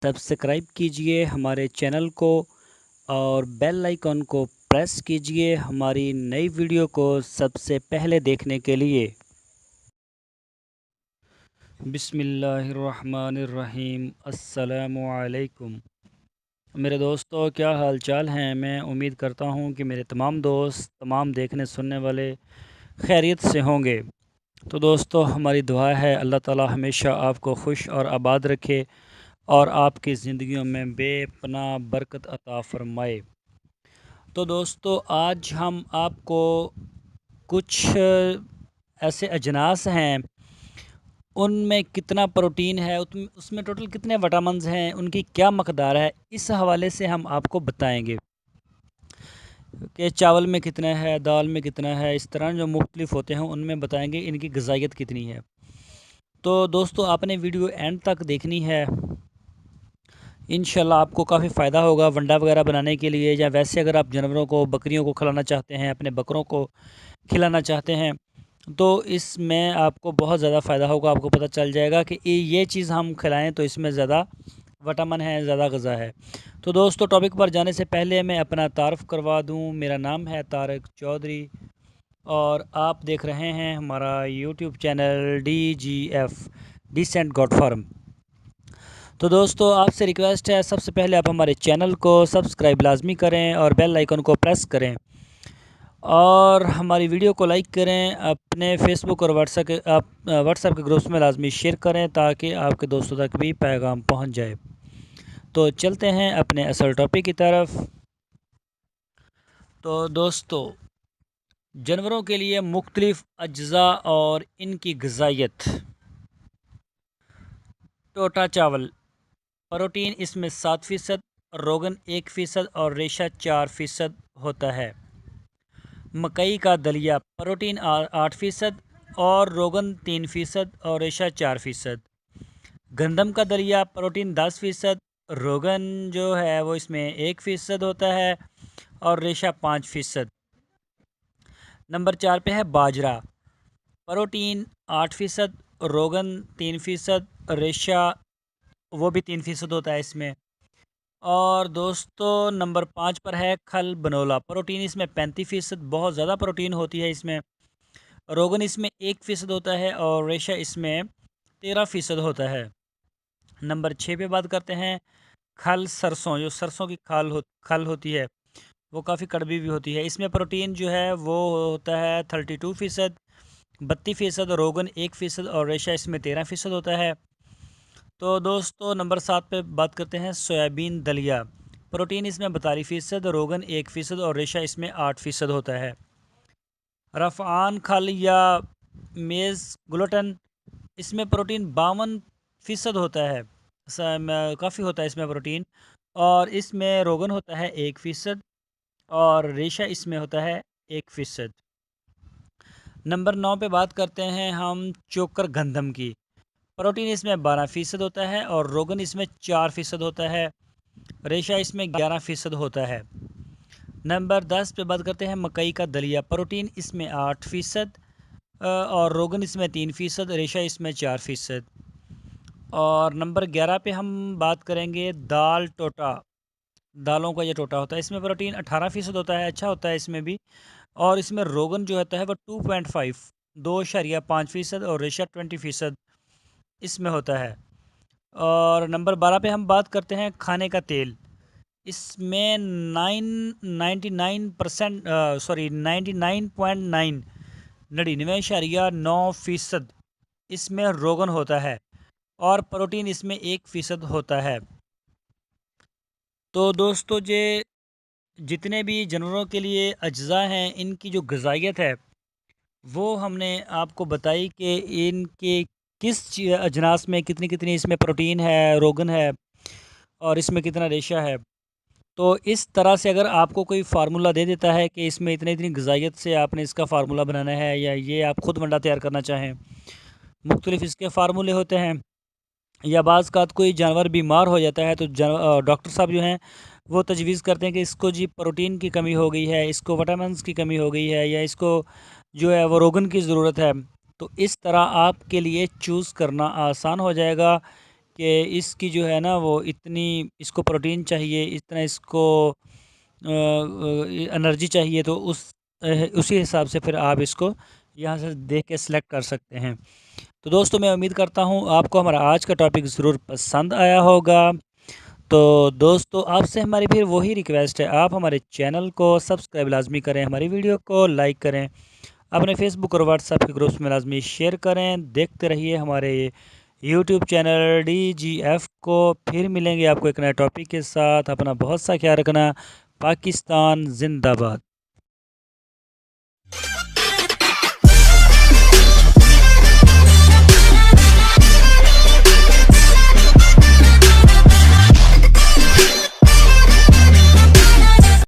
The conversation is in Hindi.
सब्सक्राइब कीजिए हमारे चैनल को और बेल आइकन को प्रेस कीजिए हमारी नई वीडियो को सबसे पहले देखने के लिए। बिस्मिल्लाहिर्रहमानिर्रहीम। अस्सलामुअलैकुम मेरे दोस्तों, क्या हाल चाल हैं। मैं उम्मीद करता हूं कि मेरे तमाम दोस्त, तमाम देखने सुनने वाले खैरियत से होंगे। तो दोस्तों, हमारी दुआ है अल्लाह ताला हमेशा आपको खुश और आबाद रखे और आपकी ज़िंदगियों में बेपनाह बरकत अता फ़रमाए। तो दोस्तों, आज हम आपको कुछ ऐसे अजनास हैं, उनमें कितना प्रोटीन है, उसमें टोटल कितने विटामिन्स हैं, उनकी क्या मकदार है, इस हवाले से हम आपको बताएंगे कि चावल में कितना है, दाल में कितना है। इस तरह जो मुख्तलिफ होते हैं उनमें बताएंगे इनकी ग़िज़ाइयत कितनी है। तो दोस्तों, आपने वीडियो एंड तक देखनी है। इंशाल्लाह आपको काफ़ी फ़ायदा होगा वंडा वगैरह बनाने के लिए, या वैसे अगर आप जानवरों को, बकरियों को खिलाना चाहते हैं, अपने बकरों को खिलाना चाहते हैं, तो इसमें आपको बहुत ज़्यादा फ़ायदा होगा। आपको पता चल जाएगा कि ये चीज़ हम खिलाएं तो इसमें ज़्यादा विटामिन है, ज़्यादा ग़िज़ा है। तो दोस्तों, टॉपिक पर जाने से पहले मैं अपना तारुफ़ करवा दूँ। मेरा नाम है तारिक चौधरी और आप देख रहे हैं हमारा YouTube channel DGF, decent god farm. तो दोस्तों, आपसे रिक्वेस्ट है, सबसे पहले आप हमारे चैनल को सब्सक्राइब लाजमी करें और बेल आइकन को प्रेस करें और हमारी वीडियो को लाइक करें। अपने फेसबुक और व्हाट्सएप के ग्रुप्स में लाजमी शेयर करें ताकि आपके दोस्तों तक भी पैगाम पहुंच जाए। तो चलते हैं अपने असल टॉपिक की तरफ। तो दोस्तों, जानवरों के लिए मुख्तलिफ अज्जा और इनकी ग़िज़ाइयत। टोटा चावल, प्रोटीन इसमें 7%, रोगन 1% और रेशा 4% होता है। मकई का दलिया, प्रोटीन 8% और रोगन 3% और रेशा 4%। गंदम का दलिया, प्रोटीन 10%, रोगन जो है वो इसमें 1% होता है और रेशा 5%। नंबर 4 पे है बाजरा, प्रोटीन 8%, रोगन 3%, रेशा वो भी 3% होता है इसमें। और दोस्तों, नंबर 5 पर है खल बनोला, प्रोटीन इसमें 35%, बहुत ज़्यादा प्रोटीन होती है इसमें। रोगन इसमें 1% होता है और रेशा इसमें 13% होता है। नंबर 6 पे बात करते हैं खल सरसों, जो सरसों की खल होती है वो काफ़ी कड़वी भी होती है। इसमें प्रोटीन जो है वो होता है 32%, 32%, रोगन 1% और रेशा इसमें 13% होता है। तो दोस्तों, नंबर 7 पे बात करते हैं सोयाबीन दलिया, प्रोटीन इसमें 42%, रोगन 1% और रेशा इसमें 8% होता है। रफ़ान खल या मेज़ ग्लूटन, इसमें प्रोटीन 52% होता है। काफ़ी होता है इसमें प्रोटीन और इसमें रोगन होता है 1% और रेशा इसमें होता है 1%। नंबर 9 पे बात करते हैं हम चोकर गंदम की, प्रोटीन इसमें 12% होता है और रोगन इसमें 4% होता है। रेशा इसमें 11% होता है। नंबर 10 पे बात करते हैं मकई का दलिया, प्रोटीन इसमें 8% और रोगन इसमें 3%, रेशा इसमें 4%। और नंबर 11 पे हम बात करेंगे दाल टोटा, दालों का ये टोटा होता है, इसमें प्रोटीन 18% होता है, अच्छा होता है इसमें भी। और इसमें रोगन जो होता है वो 2.5, 2.5% और रेशा 20% इसमें होता है। और नंबर 12 पे हम बात करते हैं खाने का तेल, इसमें 99.9% इसमें रोगन होता है और प्रोटीन इसमें 1% होता है। तो दोस्तों, ये जितने भी जानवरों के लिए अज्जा हैं, इनकी जो ग़िज़ाइयत है वो हमने आपको बताई कि इनके अजनास में कितनी कितनी इसमें प्रोटीन है, रोगन है और इसमें कितना रेशा है। तो इस तरह से अगर आपको कोई फार्मूला दे देता है कि इसमें इतनी इतनी ग़िज़ाइयत से आपने इसका फार्मूला बनाना है, या ये आप ख़ुद वंडा तैयार करना चाहें, मुख्तलिफ़ इसके फार्मूले होते हैं। या बाज़ कोई जानवर बीमार हो जाता है तो डॉक्टर साहब जो हैं वो तजवीज़ करते हैं कि इसको जी प्रोटीन की कमी हो गई है, इसको विटामिन्स की कमी हो गई है, या इसको जो है वो रोगन की ज़रूरत है। तो इस तरह आपके लिए चूज़ करना आसान हो जाएगा कि इसकी जो है ना वो इतनी इसको प्रोटीन चाहिए, इतना इसको एनर्जी चाहिए, तो उसी हिसाब से फिर आप इसको यहाँ से देख के सिलेक्ट कर सकते हैं। तो दोस्तों मैं उम्मीद करता हूँ आपको हमारा आज का टॉपिक ज़रूर पसंद आया होगा। तो दोस्तों आपसे हमारी फिर वही रिक्वेस्ट है, आप हमारे चैनल को सब्सक्राइब लाजमी करें, हमारी वीडियो को लाइक करें, अपने फेसबुक और व्हाट्सएप के ग्रुप्स में लाजमी शेयर करें। देखते रहिए हमारे यूट्यूब चैनल DGF को। फिर मिलेंगे आपको एक नए टॉपिक के साथ। अपना बहुत सा ख्याल रखना। पाकिस्तान जिंदाबाद।